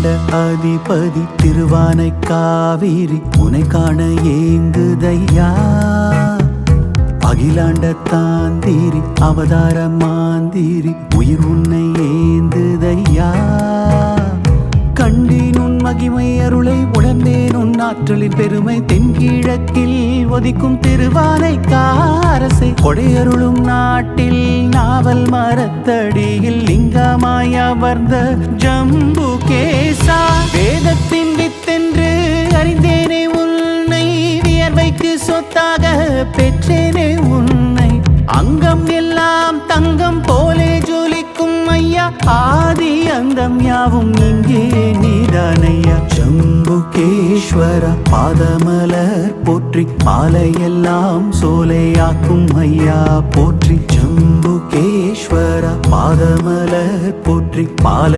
அகிலாண்ட அதிபதி திருவானை காவிரி உனை காண ஏங்குதையா. அகிலாண்ட தாந்திரி அவதார மாந்திரி உயிர் உன்னை ஏந்துதையா. கண்டேன் உன் மகிமை அருளை உணர்ந்தேன் உன் ஆற்றலின் பெருமை தென்கிழக்கில் ஒதிக்கும் திருவானை காரசை கொடையருளும் நாட்டில் நாவல் மரத்தடியில் லிங்கமாய் அமர்ந்த ஜம்புகேசா. வேதத்தின் வித்தென்று அறிந்தேனே உன்னை வியர்வைக்கு சொத்தாக பெற்றேனே உன்னை. அங்கம் எல்லாம் தங்கம் போலே ஜொலிக்கும் ஐயா ஆதி அந்தம் யாவும் இங்கே நீதானையா. ஜம்புகேஸ்வர பாதமலர் போற்றி பாலையெல்லாம் சோலையாக்கும் ஐயா போற்றி. ஜம்புகேஸ்வர பாதமலர் போற்றி பாலை